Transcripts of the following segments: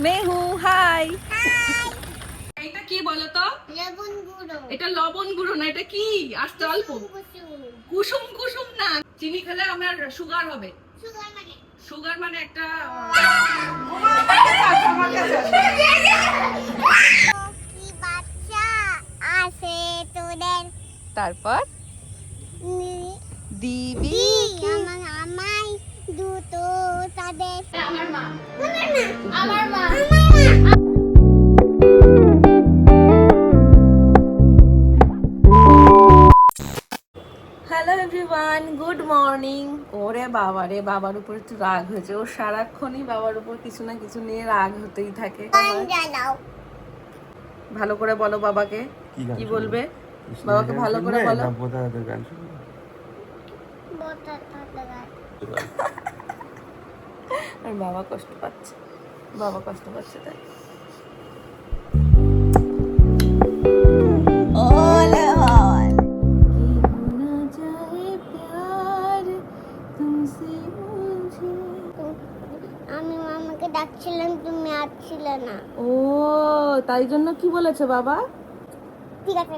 মেহু high. এটা কি বলো তো? লবণ গুঁড়ো। এটা লবণ গুঁড়ো না, এটা কি? আস্তে অল্প। কুসুম কুসুম না, চিনি খেলে আমার সুগার হবে। সুগার মানে একটা কি বাচ্চা আছে তোদের? তারপর দিবি আমায় দুটো তাদের। আমার মা। Hello everyone, good morning. ওরে বাবা রে, বাবার উপর একটু রাগ হয়েছে। ও সারাক্ষণই বাবার উপর কিছু না কিছু নিয়ে রাগ হতেই থাকে। ভালো করে বলো বাবাকে, কি বলবে? বাবাকে ভালো করে বলো। আর বাবা কষ্ট পাচ্ছে, বাবা কষ্ট পাচ্ছে তাই। আমি মামাকে ডাকছিলাম, তুমি আসছিলে না। ও তাই জন্য কি বলেছে বাবা? ঠিক আছে,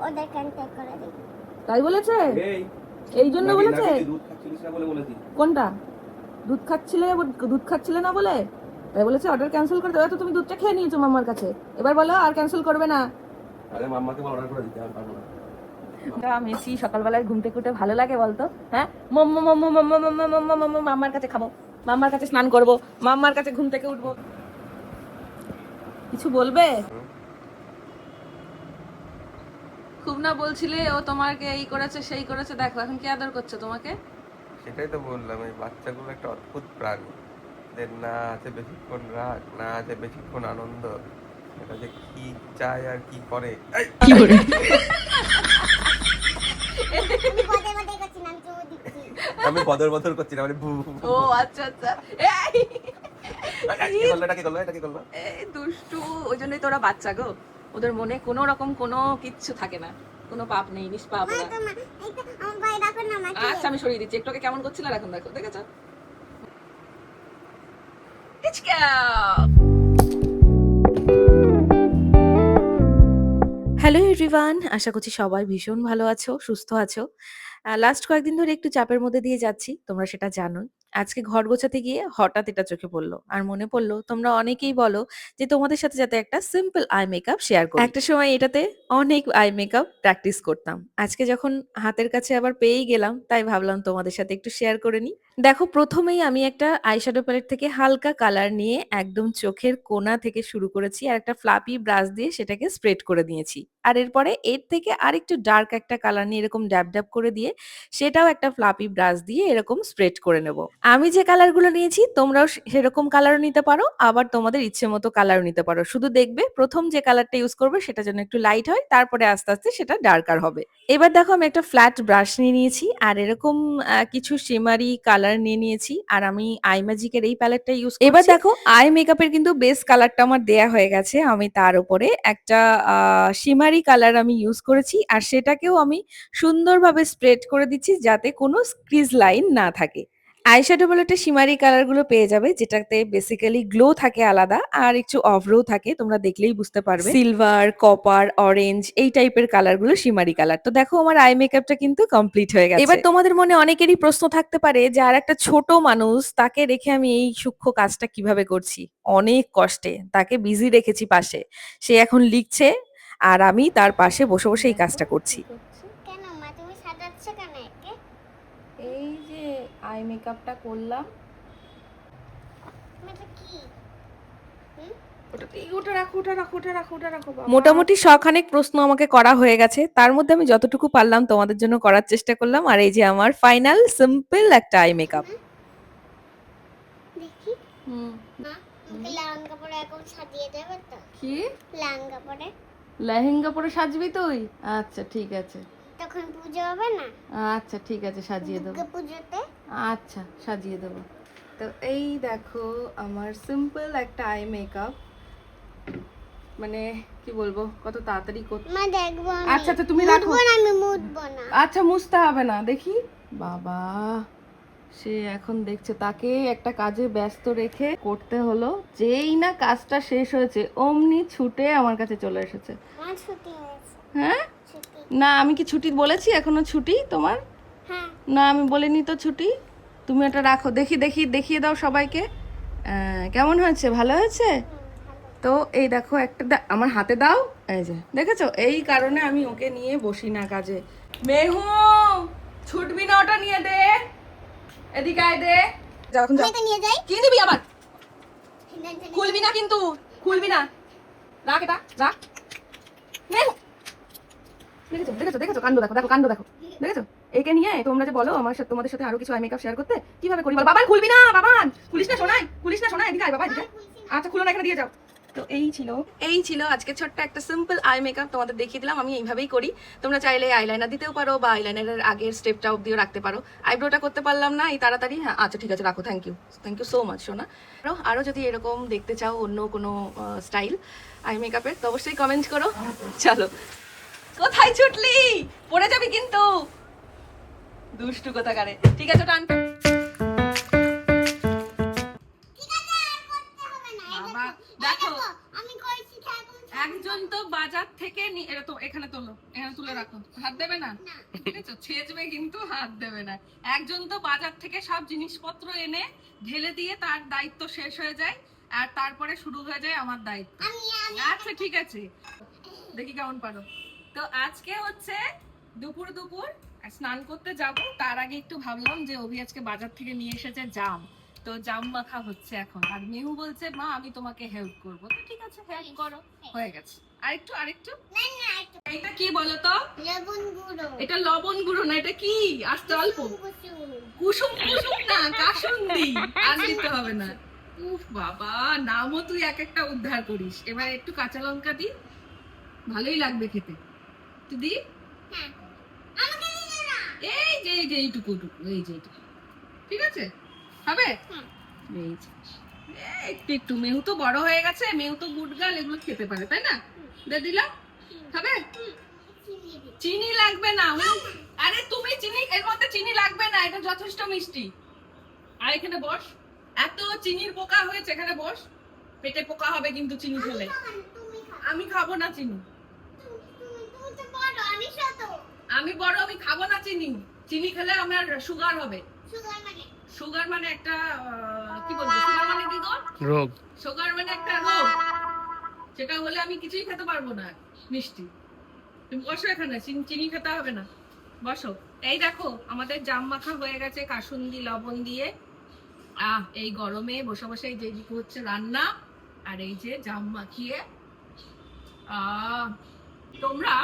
ওদের ক্যান্সেল করে দিই। তাই বলেছে? এই জন্য বলেছে? কোনটা? দুধ খাচ্ছিলে না বলে তাই বলেছে অর্ডার ক্যান্সেল করে দেবে। তো তুমি দুধটা খেয়ে নিয়েছো মাম্মার কাছে, এবার বলো আর ক্যান্সেল করবে না। আরে মাম্মাকে অর্ডার করে দিতে আমি পারবো না। মেসি সকালবেলায় ঘুম থেকে উঠে ভালো লাগে বলতো? হ্যাঁ, মাম্মা মাম্মা মাম্মা মাম্মা মাম্মা মাম্মা, মাম্মার কাছে খাবো, মাম্মার কাছে স্নান করবো, মাম্মার কাছে ঘুম থেকে উঠবো। কিছু বলবে? খুব না বলছিলে ও তোমাকে এই করেছে সেই করেছে, দেখো এখন কি আদর করছে তোমাকে। সেটাই তো বললাম, এই বাচ্চাগুলো একটা অদ্ভুত প্রাণী। এদের না আছে বেশিক্ষণ রাগ, না আছে বেশিক্ষণ আনন্দ। এটা যে কি চায় আর কি করে। কি করে? আমি বদর বদর করছি না, মানে ও আচ্ছা আচ্ছা। এটা কি করলো? এই দুষ্টু, ওই জন্যই তোরা বাচ্চা গো। ওদের মনে কোনো রকম কোনো কিচ্ছু থাকে না, কোনো পাপ নেই, নিষ্পাপ ওরা। আচ্ছা আমি সরিয়ে দিচ্ছি। একটু আগে কেমন করছিল, এখন দেখো, দেখেছো? হ্যালো এভরিওয়ান, আশা করছি সবাই ভীষণ ভালো আছো, সুস্থ আছো। লাস্ট কয়েকদিন ধরে একটু চাপের মধ্যে দিয়ে যাচ্ছি, তোমরা সেটা জানোই। আজকে ঘর গোছাতে গিয়ে হঠাৎ এটা চোখে পড়লো, আর মনে পড়লো তোমরা অনেকেই বলো যে তোমাদের সাথে যাতে একটা সিম্পল আই মেকআপ শেয়ার করি। একটা সময় এটাতে অনেক আই মেকআপ প্র্যাকটিস করতাম। আজকে যখন হাতের কাছে আবার পেয়েই গেলাম, তাই ভাবলাম তোমাদের সাথে একটু শেয়ার করে নিই। দেখো, প্রথমেই আমি একটা আইশ্যাডো প্যালেট থেকে হালকা কালার নিয়ে একদম চোখের কোণা থেকে শুরু করেছি, আর একটা ফ্লাপি ব্রাশ দিয়ে সেটাকে স্প্রেড করে দিয়েছি। আর এরপরে এর থেকে আরেকটু ডার্ক একটা কালার নিয়ে এরকম ড্যাব ড্যাব করে দিয়ে সেটাও একটা ফ্লাপি ব্রাশ দিয়ে এরকম স্প্রেড করে নেব। আমি যে কালারগুলো নিয়েছি তোমরাও সেরকম কালারও নিতে পারো, আবার তোমাদের ইচ্ছে মতো কালারও নিতে পারো। শুধু দেখবে প্রথম যে কালারটা ইউজ করবে সেটা যেন একটু লাইট হয়, তারপরে আস্তে আস্তে সেটা ডার্কার হবে। এবার দেখো, আমি একটা ফ্ল্যাট ব্রাশ নিয়ে নিয়েছি, আর এরকম কিছু শিমারি কালার নিয়ে নিয়েছি, আর আমি আই ম্যাজিকের এই প্যালেটটা ইউজ করছি। এবার দেখো, আই মেকআপের কিন্তু বেস কালারটা আমার দেয়া হয়ে গেছে। আমি তার উপরে একটা শিমারি কালার আমি ইউজ করেছি, আর সেটাকেও আমি সুন্দরভাবে স্প্রেড করে দিচ্ছি যাতে কোনো স্ক্রিজ লাইন না থাকে। আইশ্যাডো প্যালেটে শিমারি কালার গুলো পেয়ে যাবে, যেটাতে বেসিক্যালি গ্লো থাকে আলাদা, আর একটু অভ্রও থাকে, তোমরা দেখলেই বুঝতে পারবে। সিলভার, কপার, অরেঞ্জ এই টাইপের কালার গুলো শিমারি কালার। তো দেখো, আমার আই মেকআপটা কিন্তু কমপ্লিট হয়ে গেছে। এবার তোমাদের মনে অনেকেরই প্রশ্ন থাকতে পারে যে আর একটা ছোট মানুষ, তাকে রেখে আমি এই সূক্ষ্ম কাজটা কিভাবে করছি। অনেক কষ্টে তাকে বিজি রেখেছি পাশে, সে এখন লিখছে আর আমি তার পাশে বসে বসে এই কাজটা করছি। কেন মা, তুমি সাজাচ্ছ কেন একে? এই যে আই মেকআপটা করলাম, এটা কি? মোটামুটি শখানেক প্রশ্ন আমাকে করা হয়ে গেছে, তার মধ্যে আমি যতটুকু পারলাম তোমাদের জন্য করার চেষ্টা করলাম। আর এই যে আমার ফাইনাল সিম্পল একটা আই মেকআপ। দেখি মা, আমাকে লেহেঙ্গা পরে এখন সাজিয়ে দেবে তো? কি লেহেঙ্গা পরে? লেহেঙ্গা পরে সাজবি তুই? আচ্ছা ঠিক আছে। তখন পুজো হবে না? আচ্ছা ঠিক আছে, সাজিয়ে দেবো। দুর্গা পুজোতে? আচ্ছা সাজিয়ে দেবো। তো এই দেখো আমার সিম্পল একটা আই মেকআপ, মানে কি বলবো, কত তাড়াতাড়ি করতে। মা দেখবো আমি। আচ্ছা আচ্ছা তুমি রাখো। মুছবো না, আমি মুছবো না। আচ্ছা মুছতে হবে না, দেখি। বাবা সে এখন দেখছে তাকে একটা কাজে ব্যস্ত রেখে করতে হলো, যেই না কাজটা শেষ হয়েছে অমনি ছুটে আমার কাছে চলে এসেছে। আমার ছুটি হয়েছে। হ্যাঁ, ছুটি। না আমি কি ছুটি বলেছি এখনো ছুটি তোমার? হ্যাঁ। না আমি বলিনি তো ছুটি। তুমি এটা রাখো, দেখি দেখি দেখিয়ে দাও সবাইকে। কেমন হয়েছে, ভালো হয়েছে? তো এই দেখো একটা আমার হাতে দাও, এই যে দেখেছো, এই কারণে আমি ওকে নিয়ে বসি না কাজে। মেহু, ছুটবি না, ওটা নিয়ে দে, এদিকে আয় দে। যাও এখন যাও। আমি তো নিয়ে যাই। কি দিবি আবার? খুলবি না কিন্তু, খুলবি না, রাখ এটা রাখ। মেহু, দেখেছো দেখেছো দেখেছো, কাণ্ড দেখো, দেখো কাণ্ড দেখো, দেখেছো? একে নিয়ে তোমরা যে বলো আমার সাথে, তোমাদের সাথে আরো কিছু আই মেকআপ শেয়ার করতে, কিভাবে করি বল? বাবান খুলবি না, বাবান খুলিস না শোনাই, খুলিস না শোনাই, এদিকে আয় বাবা, এদিকে। আচ্ছা খুলো না, এখানে দিয়ে যাও। তো এই ছিল আজকে ছোট্ট একটা সিম্পল আই মেকআপ, তোমাদের দেখিয়ে দিলাম। আমি এইভাবেই করি, তোমরা চাইলে আইলাইনার দিতেও পারো বা আইলাইনারের আগের স্টেপটা অবধিও রাখতে পারো। আইব্রোটা করতে পারলাম না এই তাড়াতাড়ি, হ্যাঁ আচ্ছা ঠিক আছে রাখো, থ্যাংক ইউ সো মাচ সোনা। আরও যদি এরকম দেখতে চাও অন্য কোনো স্টাইল আই মেকআপের, তো অবশ্যই কমেন্ট করো। চলো, কোথায় ছুটলি, পড়ে যাবি কিন্তু, দুষ্টু কোথাকারে। ঠিক আছে টান। বাবা দেখো, আমি করেছি এখন। একজন তো বাজার থেকে এটা তো এখানে তোলো, এখানে তুলে রাখো, হাত দেবে না, ঠিক আছে? ছেচবে কিন্তু হাত দেবে না। একজন তো বাজার থেকে সব জিনিসপত্র এনে ঢেলে দিয়ে তার দায়িত্ব শেষ হয়ে যায়, আর তারপরে শুরু হয়ে যায় আমার দায়িত্ব। আচ্ছা ঠিক আছে, দেখি কেমন পারো। তো আজকে হচ্ছে দুপুর দুপুর স্নান করতে যাব, তার আগে একটু ভাবলাম যে অভি আজকে বাজার থেকে নিয়ে এসেছে জাম, তো জাম মাখা হচ্ছে এখন। আর মেহু বলছে মা আমি তোমাকে হেল্প করবো, তো ঠিক আছে হেল্প করো, হয়ে গেছে। আরেকটু আরেকটু। না না, একটু এটা কি বলো তো? লবণ গুঁড়ো। এটা লবণ গুঁড়ো না, এটা কি? আস্তে অল্প, কুসুম কুসুম না, কাসুন্দি। আর দিতে হবে না। উফ বাবা, নামও তুই এক একটা উদ্ধার করিস। এবার একটু কাঁচা লঙ্কা দি, ভালোই লাগবে খেতে। তুই দি। হ্যাঁ, আমাকে দিও না। এই যে এইটুকু এই যে এইটুকু, ঠিক আছে হবে? হ্যাঁ। এই যে একটু একটু। মেহু তো বড় হয়ে গেছে, মেহু তো গুড গার্ল, এগুলো খেতে পারে তাই না? দে দিলাম, হবে? চিনি লাগবে না। আরে তুমি চিনি, এর মধ্যে চিনি লাগবে না, এটা যথেষ্ট মিষ্টি। আর এখানে বস, এত চিনির পোকা হয়েছে, এখানে বস, পেটে পোকা হবে কিন্তু চিনি খেলে। আমি খাবো না চিনি, আমি বড়, আমি খাবো না চিনি। চিনি খেলে আমার সুগার হবে। সুগার মানে একটা কি বলবো, সুগার মানে কি গো? রোগ। সুগার মানে একটা রোগ, সেটা হলে আমি কিছুই খেতে পারবো না মিষ্টি। তুমি বসো এখানে, চিনি খেতে হবে না, বসো। এই দেখো আমাদের জাম মাখা হয়ে গেছে কাসুন্দি লবণ দিয়ে। এই গরমে বসে বসে এই যে এদিকে হচ্ছে রান্না, আর এই যে জাম মাখিয়ে। তোমরা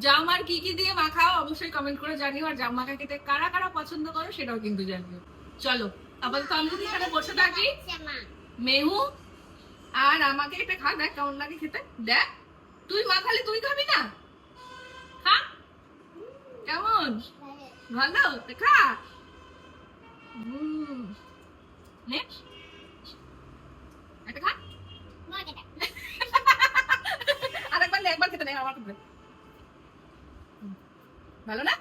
জাম আর কি কি দিয়ে মাখাও অবশ্যই কমেন্ট করে জানিও, আর জাম মাখা খেতে কারা কারা পছন্দ করো সেটাও কিন্তু জানিও। চলো আপাতত আমি যদি এখানে বসে থাকি, মেহু আর আমাকে এটা খা, দেখ কেমন লাগে খেতে, দেখ। তুই মাখালে তুই খাবি না, খা কেমন ভালো, খা। নে একটা খা। আরেকবার নে, একবার খেতে নেই আমার খেতে ভালো না?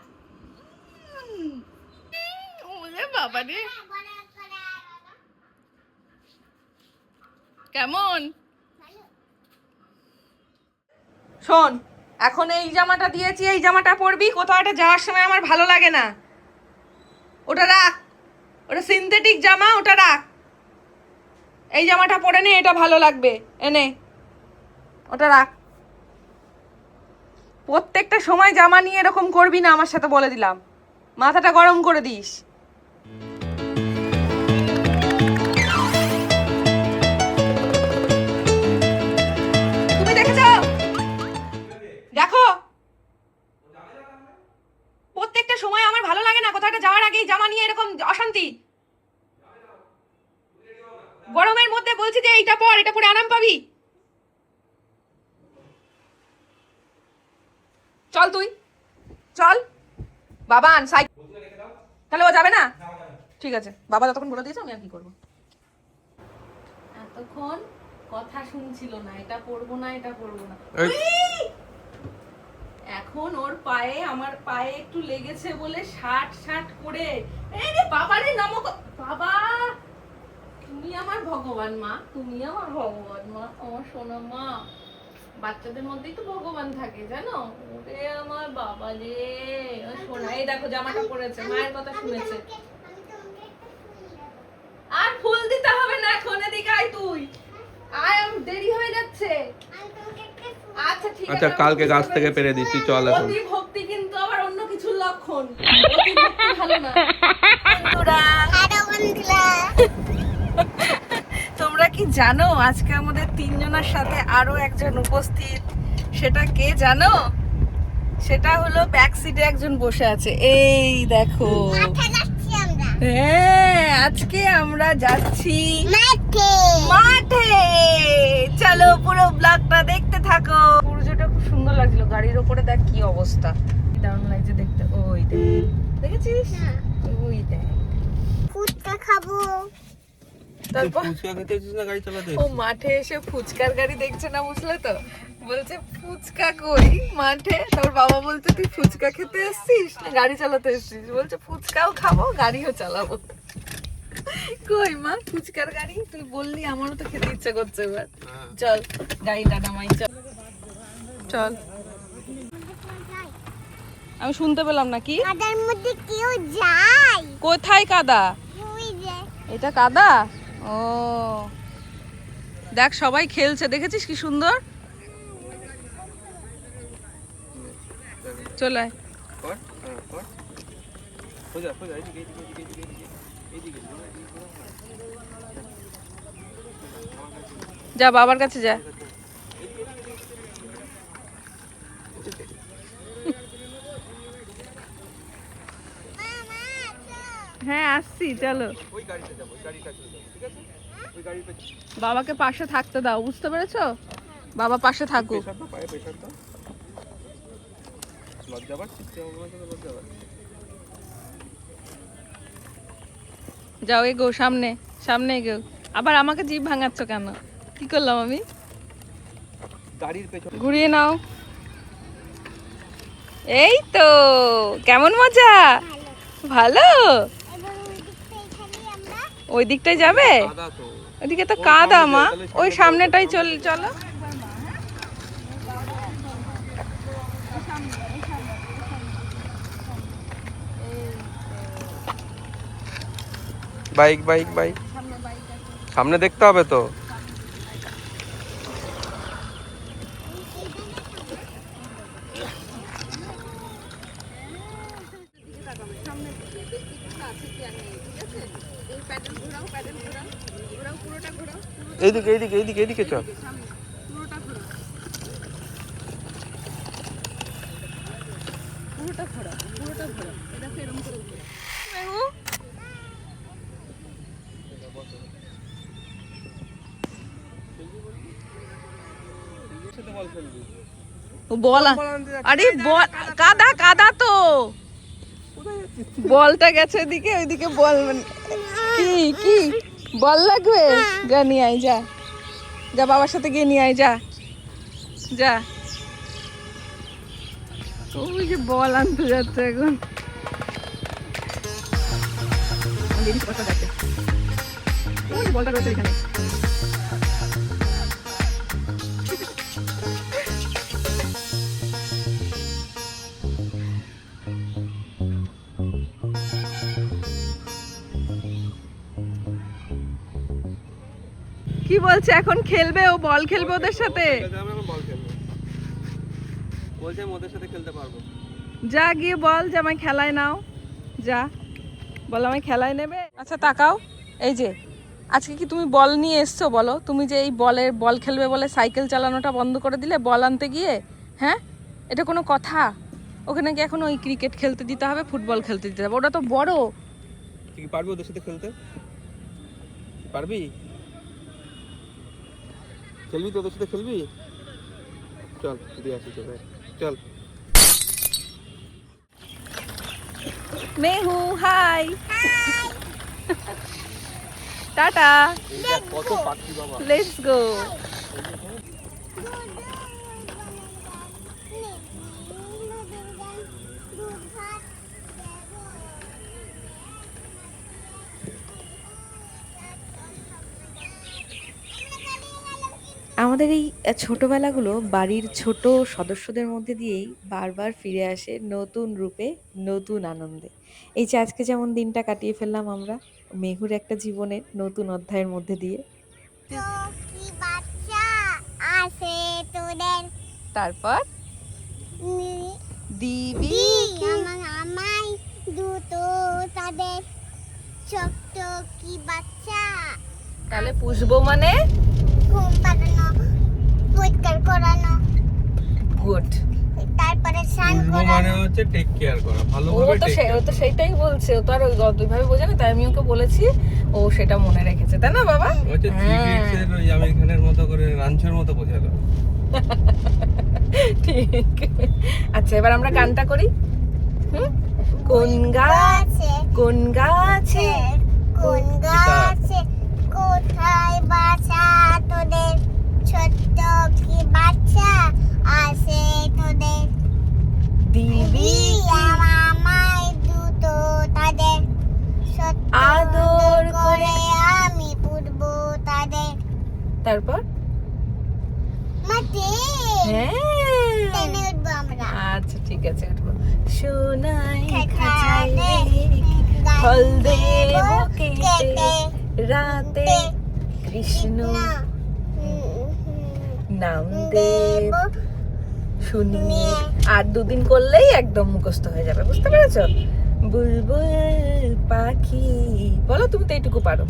ওরে বাবা রে, কেমন? শোন, এখন এই জামাটা দিয়েছি, এই জামাটা পরবি, কোথাও একটা যাওয়ার সময় আমার ভালো লাগে না। ওটা রাখ, ওটা সিনথেটিক জামা, ওটা রাখ। এই জামাটা পরে নে, এটা ভালো লাগবে, এনে ওটা রাখ। প্রত্যেকটা সময় জামা নিয়ে এরকম করবি না আমার সাথে, বলে দিলাম, মাথাটা গরম করে দিস। তুমি দেখেছো? দেখো প্রত্যেকটা সময় আমার ভালো লাগে না, কোথাও একটা যাওয়ার আগেই জামা নিয়ে এরকম অশান্তি। গরমের মধ্যে বলছি যে এইটা পর, এটা পরে আরাম পাবি। চল তুই চল, বাবান সাইকেল, তাহলে ও যাবে না? ঠিক আছে, বাবা যতক্ষণ বলে দিয়েছে আমি আর কি করবো। এতক্ষণ কথা শুনছিল না, এটা পরবো না এটা পরবো না। এখন ওর পায়ে, আমার পায়ে একটু লেগেছে বলে শার্ট করে এই রে বাবা রে, নমো বাবা, তুমি আমার ভগবান মা, তুমি আমার ভগবান মা, আমার সোনা মা। বাচ্চাদের মধ্যেই তো ভগবান থাকে জানো। ওরে আমার বাবা রে, ও সোনা, এই দেখো জামাটা পরেছে, মায়ের কথা শুনেছে। আর ফুল দিতে হবে না এখন, এদিকে আয় তুই, আয়, আমার দেরি হয়ে যাচ্ছে। আচ্ছা ঠিক আছে, আচ্ছা কালকে গাছ থেকে পেরে দিস, তুই চল এখন। অতি ভক্তি কিন্তু আবার অন্য কিছুর লক্ষণ, অতি ভক্তি ভালো না। বন্ধুরা, তোমরা কি জানো আজকে আমাদের তিনজনের সাথে আরো একজন উপস্থিত? সেটা কে জানো? সেটা হলো ব্যাক সিটে একজন বসে আছে, এই দেখো। হ্যাঁ, আজকে আমরা যাচ্ছি মাঠে। চলো পুরো ব্লগটা দেখতে থাকো। সূর্যটা খুব সুন্দর লাগছিল, গাড়ির ওপরে দেখ কি অবস্থা, দারুণ লাগছে দেখতে। ওই দেখ, দেখেছিস? ওই দেখ, ফুচকা খাবো। তারপর ফুচকা খেতে এসেছিস না গাড়ি চালাতে? ও মাঠে এসে ফুচকার গাড়ি দেখছে না, বুঝলে তো? বলছে ফুচকা কই মাঠে? তারপর বাবা বলছে তুই ফুচকা খেতে এসেছিস না গাড়ি চালাতে এসেছিস? বলছে ফুচকাও খাবো গাড়িও চালাবো। কই মা ফুচকার গাড়ি? তুই বললি, আমারও তো খেতে ইচ্ছা করছে এবার। চল গাড়িটা নামাই, চল চল। আমি শুনতে পেলাম না কি? কাদার মধ্যে কেউ যায়? কোথায় কাদা? ওই যে এটা কাদা? ও দেখ সবাই খেলছে, দেখেছিস কি সুন্দর? চলে আয়। কর, হ্যাঁ, কর। সোজা, সোজা, এইদিকে, এইদিকে, এইদিকে, এইদিকে, এইদিকে, এইদিকে। যা বাবার কাছে যা। হ্যাঁ আসছি, চলো। ওই গাড়িতে যাবো, ওই গাড়িটা চলে যাবো, ঠিক আছে? ওই গাড়িতে বাবাকে পাশে থাকতে দাও, বুঝতে পেরেছো? বাবা পাশে থাকুক। প্রেশার দাও, পায়ে প্রেশার দাও। লজ্জা পাচ্ছিস? লজ্জা পাচ্ছিস? যাও এগো, সামনে সামনে এগো। আবার আমাকে জিভ ভাঙাচ্ছ কেন? কি করলাম আমি? গাড়ির পেছনে ঘুরিয়ে নাও। এই তো, কেমন মজা? ভালো। এবার ওই দিকটা এখানেই আমরা ওই দিকটাই যাবে? কাদা তো। ওইদিকে তো কাদা মা, ওই সামনেটাই চলো। Bike, bike, bike. সামনে দেখতে হবে তো। এইদিকে, এইদিকে, এইদিকে, এইদিকে চল। বল, আরে বল, কাদা কাদা তো। বলটা গেছে এদিকে, ওইদিকে বল কি কি বল লাগবে? যা নিয়ে আয়, যা যা বাবার সাথে গিয়ে নিয়ে আয়, যা যা। ওই যে বল আনতে যাচ্ছে এখন। বলটা রয়েছে এখানে। কি বলছে এখন? খেলবে ও, বল খেলবে ওদের সাথে। বলছে আমি ওদের সাথে খেলতে পারবো। যা গিয়ে বল যে আমায় খেলায় নাও, যা বল আমায় খেলায় নেবে। আচ্ছা তাকাও, এই যে আজকে কি তুমি বল নিয়ে এসছো? বলো, তুমি যে এই বল খেলবে বলে সাইকেল চালানোটা বন্ধ করে দিলে বল আনতে গিয়ে, হ্যাঁ? এটা কোনো কথা? ওখানে কি এখন ওই ক্রিকেট খেলতে দিতে হবে, ফুটবল খেলতে দিতে হবে? ওটা তো বড়। তুই কি পারবি ওদের সাথে খেলতে? পারবি? খেলবি তো ওদের সাথে, খেলবি? চল দিয়ে আসি, চল চল। মেহু হাই, টাটা, কত পাখি বাবা। Let's go. আমাদের এই ছোটবেলাগুলো বাড়ির ছোট সদস্যদের মধ্যে দিয়েই বারবার ফিরে আসে নতুন রূপে, নতুন আনন্দে। এই যে আজকে যেমন দিনটা কাটিয়ে ফেললাম আমরা মেহুর একটা জীবনের নতুন অধ্যায়ের মধ্যে দিয়ে। তো কি বাচ্চা আছে তোদের তারপর নি- দিবি দি আমায় দুটো তাদের ছোট্ট কি বাচ্চা তাহলে পুষবো মানে ঘুম পাড়ানো পরিষ্কার করানো গুড। তারপরে স্নান বুঝবো মানে করানো হচ্ছে টেক কেয়ার করা, ও ভালোভাবে তো টেক ও তো কেয়ার। সেইটাই বলছে, ও তো আর ওইভাবে বোঝে না, তাই আমি ওকে বলেছি, ও সেটা মনে রেখেছে, তাই না বাবা? হচ্ছে থ্রি হ্যাঁ। ইডিয়টস এর ওই আমির খানের মতো করে রাঞ্চোর মতো বোঝালো। ঠিক। আচ্ছা এবার আমরা গানটা করি। হুম? কোন গাছে, কোন গাছে, কোন গাছে কোথায় বাসা তোদের ছোট্ট কি বাচ্চা আছে তোদের দিবি আমায় দুটো তাদের সত্য আদর করে আমি পুড়বো তাদের তারপর মাঠে হ্যাঁ টেনে উঠবো আমরা আচ্ছা ঠিক আছে উঠবো। সোনাই খাঁচায় খাঁচায় ফল দেব কেটে কেটে রাতে কৃষ্ণ নাম দেব শুনিয়ে। আর দুদিন করলেই একদম মুখস্থ হয়ে যাবে, বুঝতে পেরেছো? বুলবুল পাখি বলো, তুমি তো এইটুকু পারো।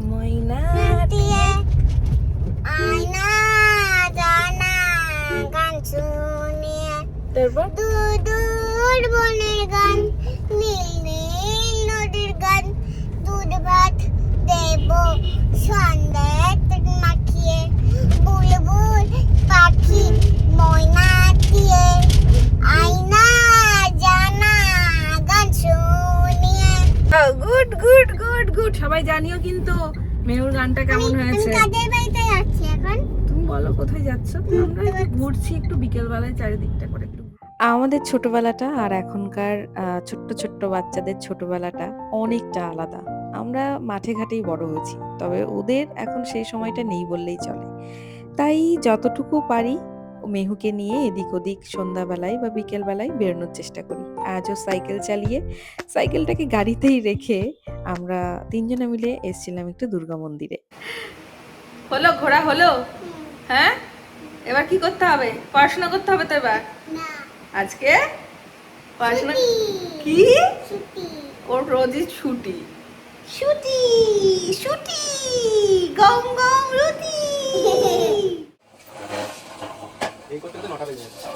ময়না দিয়ে আয়না জানা গান শুনিয়ে তারপর দূর বনের গান নীল নীল নদীর গান দুধ ভাত দেব সন্দেহ মাখিয়ে বুলবুল পাখি ময়না দিয়ে আয়না জানা গান শুনিয়ে গুড গুড গুড গুড। সবাই জানিও কিন্তু মেহুর গানটা কেমন হয়েছে। কাদের বাড়িতে যাচ্ছি এখন তুমি বলো কোথায় যাচ্ছ? আমরা একটু ঘুরছি, একটু বিকেল বেলায় চারিদিকটা করে একটু। আমাদের ছোটবেলাটা আর এখনকার ছোট্ট ছোট্ট বাচ্চাদের ছোটবেলাটা অনেকটা আলাদা। আমরা মাঠে ঘাটেই বড় হয়েছি, তবে ওদের এখন সেই সময়টা নেই বললেই চলে। তাই যতটুকু পারি মেহুকে নিয়ে এদিক ওদিক সন্ধ্যাবেলায় বা বিকেল বেলায় বেরোনোর চেষ্টা করি। আজও সাইকেল চালিয়ে সাইকেলটাকে গাড়িতেই রেখে আমরা তিনজনে মিলে এসেছিলাম একটু দুর্গা মন্দিরে। হলো ঘোরা হলো? হ্যাঁ, এবার কি করতে হবে? পড়াশোনা করতে হবে তো এবার। না আজকে পড়াশোনা কি? ছুটি ওর রোজই ছুটি। ছুটি ছুটি গম গম রুটি। এই করতে তো 9টা বেজে যাচ্ছে।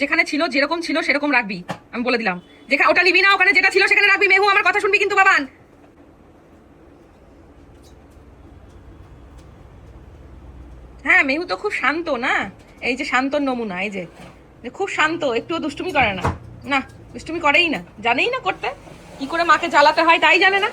যেখানে ছিল যেরকম ছিল সেরকম রাখবি, আমি বলে দিলাম। যেখানে ওটা নিবি না, ওখানে যেটা ছিল সেখানে রাখবি। মেহু আমার কথা শুনবি কিন্তু বাবান। হ্যাঁ মেহু তো খুব শান্ত না, এই যে শান্তর নমুনা, এই যে যে খুব শান্ত, একটুও দুষ্টুমি করে না। না দুষ্টুমি করেই না, জানেই না করতে, কি করে মাকে জ্বালাতে হয় তাই জানে না।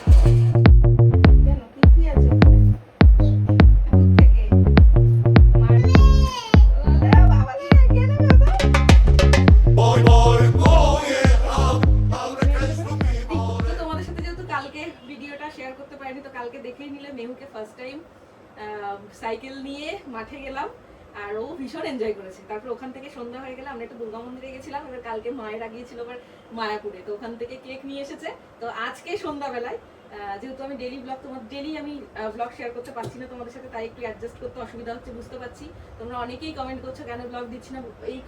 তোমাদের সাথে যেহেতু কালকে ভিডিওটা শেয়ার করতে পারিনি, তো কালকে দেখেই নিলে মেহুকে ফার্স্ট টাইম সাইকেল নিয়ে মাঠে গেলাম, আর ও ভীষণ এনজয় করেছে। তারপর ওখান থেকে সন্ধ্যা হয়ে গেলে আমরা একটু দুর্গা মন্দিরে গেছিলাম। এবার কালকে মায়ের গিয়েছিল আবার মায়াপুরে, তো ওখান থেকে কেক নিয়ে এসেছে। তো আজকে সন্ধ্যাবেলায় যেহেতু আমি ডেলি ব্লগ ডেলি আমি ব্লগ শেয়ার করতে পারছি না তোমাদের সাথে, তাই একটু অ্যাডজাস্ট করতে অসুবিধা হচ্ছে, বুঝতে পারছি। তোমরা অনেকেই কমেন্ট করছো কেন ব্লগ দিচ্ছি না,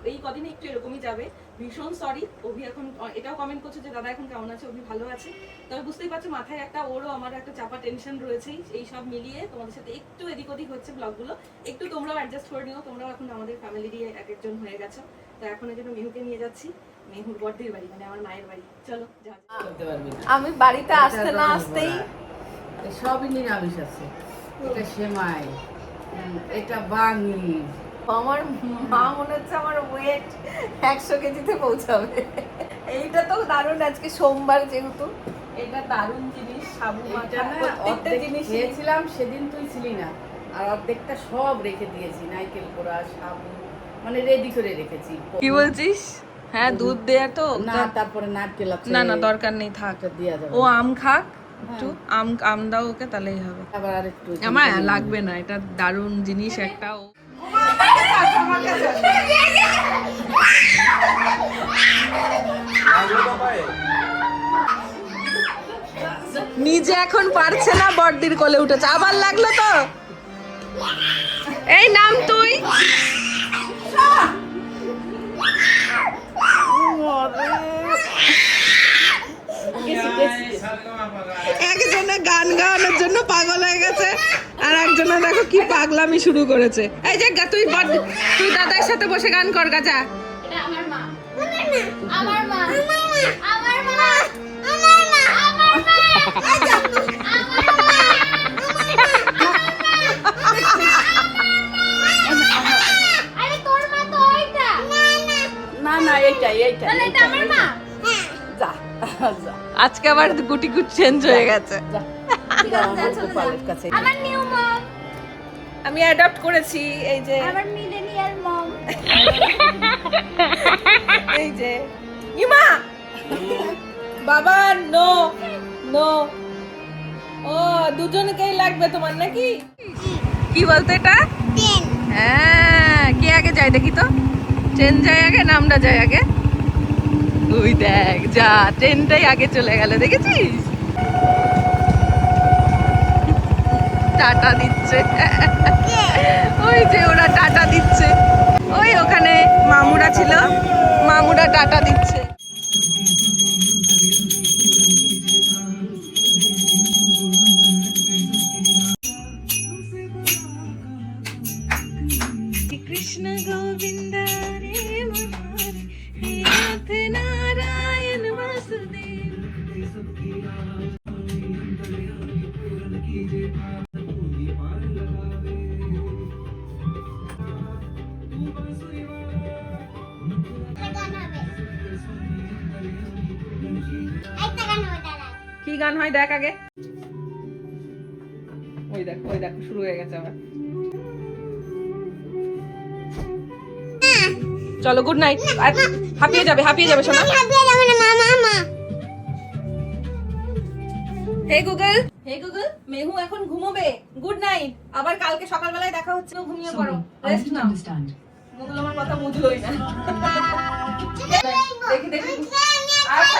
এই কদিনে একটু এরকমই যাবে, ভীষণ সরি। অভি এখন এটাও কমেন্ট করছো যে দাদা এখন কেমন আছে, অভি ভালো আছে। তবে বুঝতেই পারছো মাথায় একটা ওরও আমারও একটা চাপা টেনশন রয়েছেই, এই সব মিলিয়ে তোমাদের সাথে একটু এদিক ওদিক হচ্ছে ব্লগগুলো। একটু তোমরাও অ্যাডজাস্ট করে নিও, তোমরাও এখন আমাদের ফ্যামিলিরই এক একজন হয়ে গেছো। তো এখন এই জন্য মেহুকে নিয়ে যাচ্ছি মেহুর বড়দির বাড়ি, মানে আমার মায়ের বাড়ি। চলো আমি বাড়িতে আসতে না আসতেই সবই নিরামিষ আছে। এটা সেমাই, এটা বাঙি। আমার মা মনে হচ্ছে আমার ওয়েট 100 কেজিতে পৌঁছাবে। এইটা তো দারুণ, আজকে সোমবার যেহেতু এটা দারুণ জিনিস। সাবু মাখা এটা না প্রত্যেকটা অর্ধেক জিনিস খেয়েছিলাম সেদিন, তুই ছিলি না, আর অর্ধেকটা সব রেখে দিয়েছি, নারকেল কোড়া সাবু মানে রেডি করে রেখেছি। কি বলছিস? হ্যাঁ দুধ দেয়া তো না, তারপরে নারকেল আছে, না না দরকার নেই, থাক। এটা দেয়া যাবে। ও আম খাক, একটু আম আম দাও ওকে, তাহলেই হবে। আবার আরেকটু আমার লাগবে না, এটা দারুণ জিনিস একটা। নিজে এখন পারছে না, বড়দির কোলে উঠেছে, আবার লাগলো তো। এই নাম তুই। একজনে গান গাওয়ানোর জন্য পাগল হয়ে গেছে, আর একজনে দেখো কি পাগলামি শুরু করেছে। এই যে তুই তুই দাদার সাথে বসে গান কর গাজা। এটা আমার মা, আমার মা, আমার মা, আমার মা, আমার মা, আরে তোর মা তো ওইটা। না না এইটাই এইটাই তাহলে এটা আমার মা। যা যা আজকে আবার গুটি গুট চেঞ্জ হয়ে গেছে। যা গোপালের কাছে আমার নিউ মম, আমি অ্যাডপ্ট করেছি, এই যে আমার মিলেনিয়াল মম। এই যে ইমা বাবা, নো নো। ও দুজনকেই লাগবে তোমার নাকি? কি বলতো এটা? টেন। হ্যাঁ, কে আগে যায় দেখি তো। ট্রেন যায় আগে না আমরা যাই আগে? ওই দেখ, যা ট্রেনটাই আগে চলে গেল, দেখেছিস? টাটা দিচ্ছে, ওই যে ওরা টাটা দিচ্ছে, ওই ওখানে মামুরা ছিল, মামুরা টাটা দিচ্ছে। কৃষ্ণ গোবিন্দ রে মুরারি, হে নাথ নারায়ণ বাসুদেব। কি গান হয় দেখ আগে। ওই দেখ শুরু হয়ে গেছে আবার। চলো গুড নাইট, হাঁপিয়ে যাবে শোনা। হে গুগল, মেহু এখন ঘুমোবে, গুড নাইট। আবার কালকে সকালবেলায় দেখা হচ্ছে, ঘুমিয়ে পড়ো, রেস্ট নাও। গুগল আমার কথা বুঝলোই না। দেখি আচ্ছা